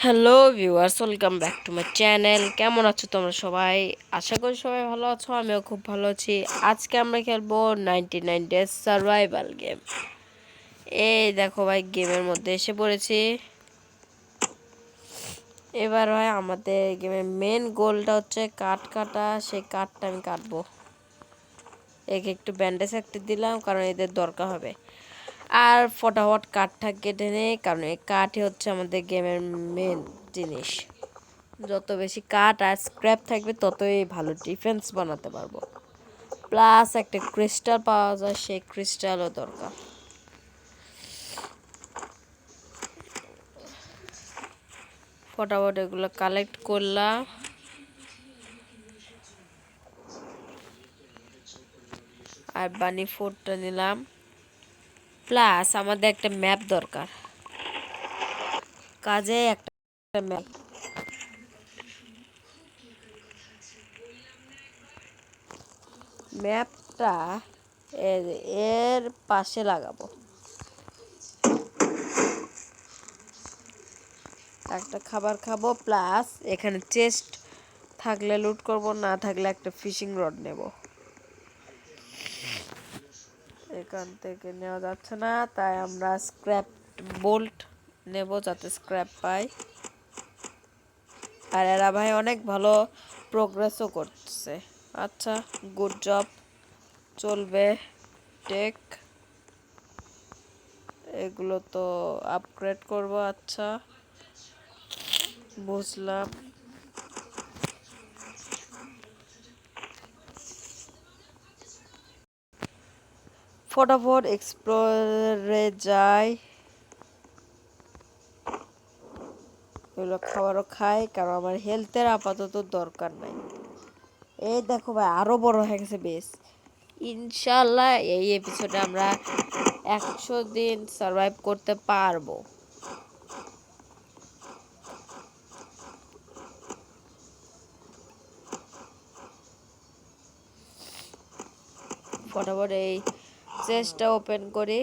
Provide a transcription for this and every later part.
Hello viewers, welcome back to my channel. কেমন আছো তোমরা সবাই? আশা করি সবাই ভালো আছো, আমিও খুব ভালো আছি। আজকে আমরা খেলবো 99 ডেজ সার্ভাইভাল গেম। এই দেখো ভাই, গেমের মধ্যে এসে পড়েছি। এবার ভাই আমাদের গেমের মেন গোলটা হচ্ছে কাঠ কাটা। সেই কাঠটা আমি কাটবো। একে একটু ব্যান্ডেজ একটা দিলাম, কারণ এদের দরকার হবে। আর ফটাফট কাঠটা কেটে নেই, কারণ এই কাঠই হচ্ছে আমাদের গেমের মেন জিনিস। যত বেশি কাঠ আর স্ক্র্যাপ থাকবে ততই ভালো ডিফেন্স বানাতে পারবো। প্লাস একটা ক্রিস্টাল পাওয়া যায়, সেই ক্রিস্টালও দরকার। ফটাফট এগুলো কালেক্ট করলাম। আর বানি ফুডটা নিলাম। প্লাস আমাদের একটা ম্যাপ দরকার, কাজে একটা ম্যাপ। ম্যাপটা এর পাশে লাগাবো। একটা খাবার খাবো, প্লাস এখানে চেস্ট থাকলে লুট করব, না থাকলে একটা ফিশিং রড নেব। এখান থেকে নেওয়া যাচ্ছে না, তাই আমরা স্ক্র্যাপ বোল্ট নেব যাতে স্ক্র্যাপ পাই। আর এরা ভাই অনেক ভালো প্রোগ্রেসও করছে। আচ্ছা, গুড জব, চলবে। টেক এগুলো তো আপগ্রেড করব। আচ্ছা, বুঝলাম। ফটাফট এক্সপ্লোরে যাই। এগুলো খাবারও খাই, কারণ আমার হেলথের আপাতত দরকার নাই। এই দেখো ভাই, আরো বড় হয়ে গেছে বেশ। ইনশাল্লাহ এই এপিসোডে আমরা 100 দিন সার্ভাইভ করতে পারবো। ফটাফট এই চেস্টটা ওপেন করি।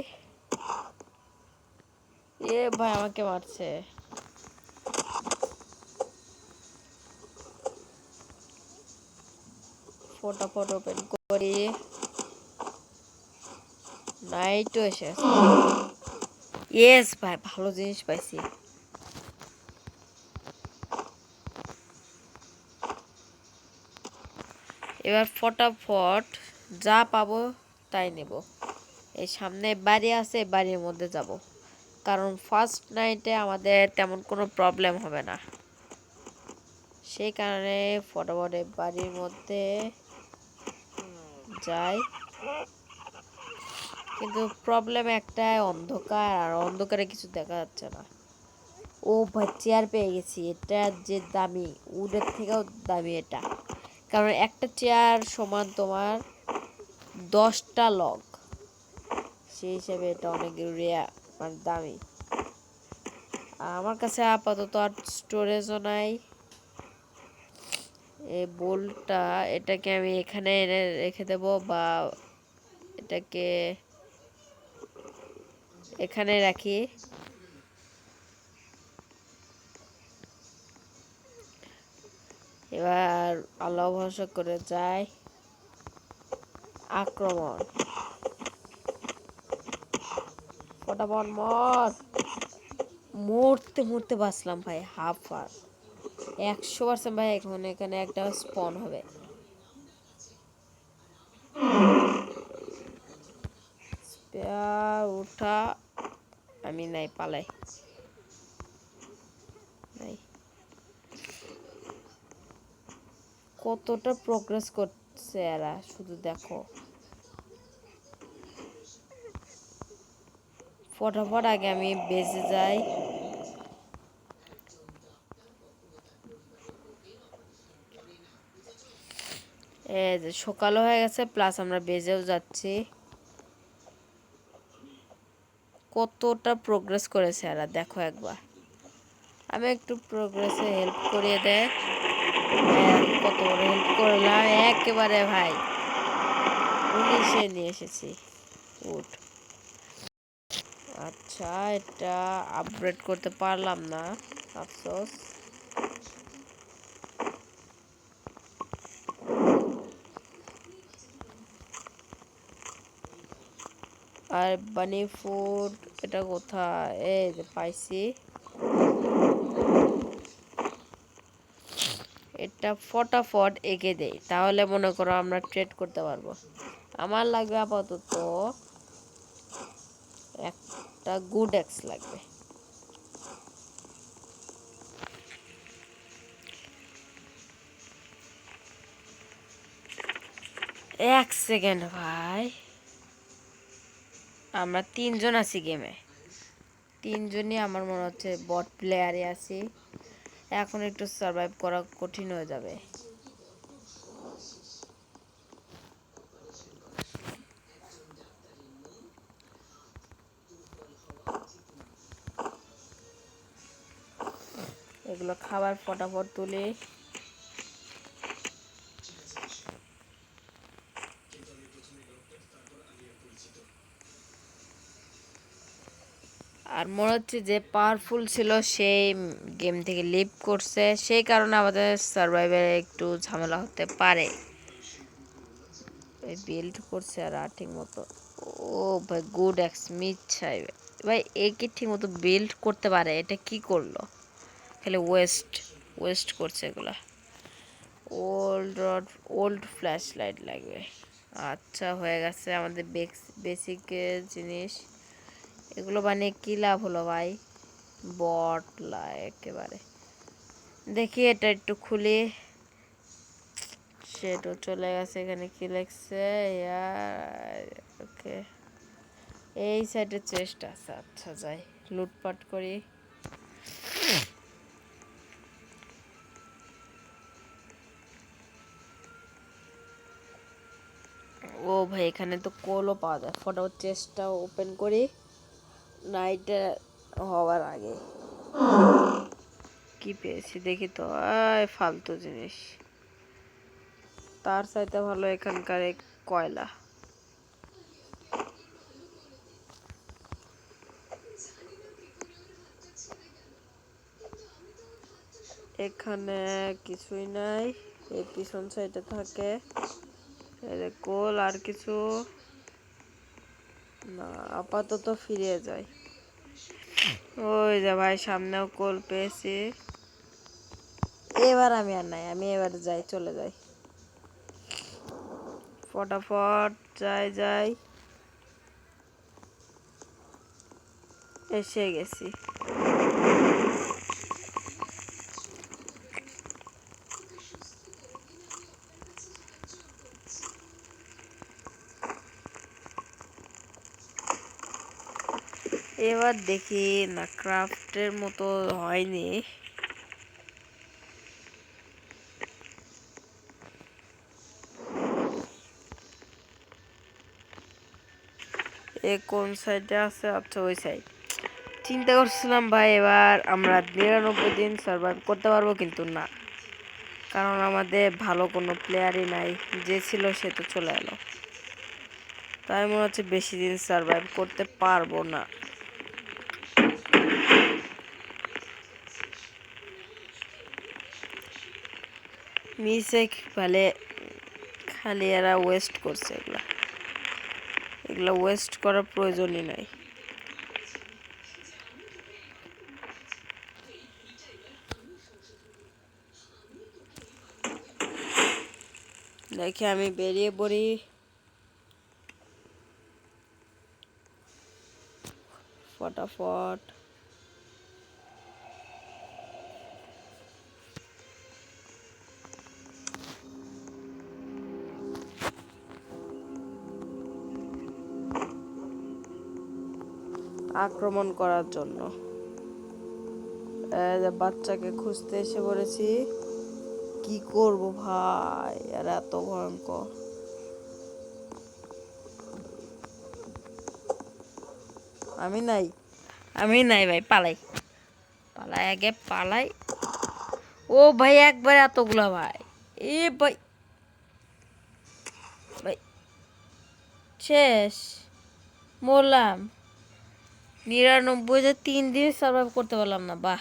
এ ভাই আমাকে মারছে। ফটাফট ওপেন করি। নাইটও এসে ইয়েস ভাই, ভালো জিনিস পাইছি। এবার ফটাফট যা পাবো তাই নেব। এই সামনে বাড়ি আছে, বাড়ির মধ্যে যাব, কারণ ফার্স্ট নাইটে আমাদের তেমন কোনো প্রবলেম হবে না। সেই কারণে ফটাফট বাড়ির মধ্যে যাই। কিন্তু প্রবলেম একটাই, অন্ধকার, আর অন্ধকারে কিছু দেখা যাচ্ছে না। ও ভাই, চেয়ার পেয়ে গেছি। এটা যে দামি, উডের থেকেও দামি এটা, কারণ একটা চেয়ার সমান তোমার 10টা লগ। সেই হিসেবে এটা অনেক রেয়ার, মানে দামি। আর আমার কাছে আপাতত আর স্টোরেজও নাই। এই বোলটা, এটাকে আমি এখানে এনে রেখে দেব, বা এটাকে এখানে রাখি। এবার আল্লাহ ভরসা করে যাই। আক্রমণ, ফটাফট মর। মরতে মরতে বাঁচলাম ভাই, হাফ আর 100% ভাই। এখন এখানে একটা স্পন হবে। উঠা, আমি নাই, পালাই নাই। কতটা প্রোগ্রেস করছে এরা, শুধু দেখো। ফটাফট আগে আমি বেঁচে যাই। এই যে সকালও হয়ে গেছে, প্লাস আমরা বেজেও যাচ্ছি। কতটা প্রোগ্রেস করেছে এরা, দেখো একবার। আমি একটু প্রোগ্রেসে হেল্প করিয়ে দেয়। কত বড় হেল্প করলাম একেবারে ভাই, 19-এ নিয়ে এসেছি। উঠ। আচ্ছা, এটা আপগ্রেড করতে পারলাম না। আফসোস। আর বানি ফুড এটা কোথায়? এই যে পাইছি। এটা ফটাফট এঁকে দেই, তাহলে মনে করো আমরা ট্রেড করতে পারবো। আমার লাগবে আপাতত একটা গুড এক্স লাগবে। এক সেকেন্ড ভাই, আমরা 3 জন আছি গেমে, 3 জনই আমার মনে হচ্ছে বট প্লেয়ারে আছি। এখন একটু সার্ভাইভ করা কঠিন হয়ে যাবে। এগুলো খাবার ফটাফট তুলি। আর মনে হচ্ছে যে পাওয়ারফুল ছিল সেই গেম থেকে লিভ করছে, সেই কারণে আমাদের সার্ভাইভারে একটু ঝামেলা হতে পারে। বিল্ড করছে আর ঠিক মতো। ও ভাই গুড এক্স মিচ্ছাই ভাই, এ কি ঠিক মতো বিল্ড করতে পারে? এটা কি করলো? খালি ওয়েস্ট ওয়েস্ট করছে এগুলা। Old rod, old flash light লাগবে। আচ্ছা হয়ে গেছে আমাদের বেসিক জিনিস। এগুলো বানিয়ে কী লাভ হলো ভাই? বটলা একেবারে। দেখি এটা একটু খুলি। সেটাও চলে গেছে। এখানে কি লেখছে? ওকে, এই সাইডে চেষ্টা আছে। আচ্ছা যাই লুটপাট করি। ও ভাই এখানে তো কোলও পাওয়া যায়। ফটাফট চেষ্টা ওপেন করি নাইটে হওয়ার আগে। কি পেয়েছি দেখি তো। ফালতু জিনিস, তার চাইতে ভালো এখানকার কয়লা। এখানে কিছুই নাই। এই পিছন সাইডে থাকে কোল, আর কিছু না। আপাতত ফিরে যাই। ওই যে ভাই সামনেও কোল পেয়েছি। এবার আমি আর নাই, আমি এবার যাই, চলে যাই ফটাফট। যাই যাই, এসে গেছি। এবার দেখি না, ক্রাফটের মতো হয়নি। এ কোন সাইডে আছে? আচ্ছা ওই সাইড। চিন্তা করছিলাম ভাই এবার আমরা 99 দিন সার্ভাইভ করতে পারবো, কিন্তু না, কারণ আমাদের ভালো কোনো প্লেয়ারই নাই। যে ছিল সে তো চলে এলো। তাই মনে হচ্ছে বেশি দিন সার্ভাইভ করতে পারবো না। মিসে ফেলে খালি এরা ওয়েস্ট করছে। এগুলা ওয়েস্ট করার প্রয়োজনই নাই। দেখি আমি বেরিয়ে পড়ি ফটাফট। আক্রমণ করার জন্য বাচ্চাকে খুঁজতে এসে পড়েছি। কি করব ভাই, আর এত ভয়ঙ্কর। আমি নাই, আমি নাই ভাই, পালাই পালাই, আগে পালাই। ও ভাই একবার এতগুলা ভাই। এ ভাই, ভাই শেষ, মরলাম। 99 যে 3 দিন সার্ভাইভ করতে পারলাম না। বাহ,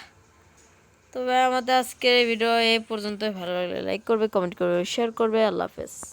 তবে আমাদের আজকের এই ভিডিও এই পর্যন্তই। ভালো লাগলে লাইক করবে, কমেন্ট করবে, শেয়ার করবে। আল্লাহ হাফেজ।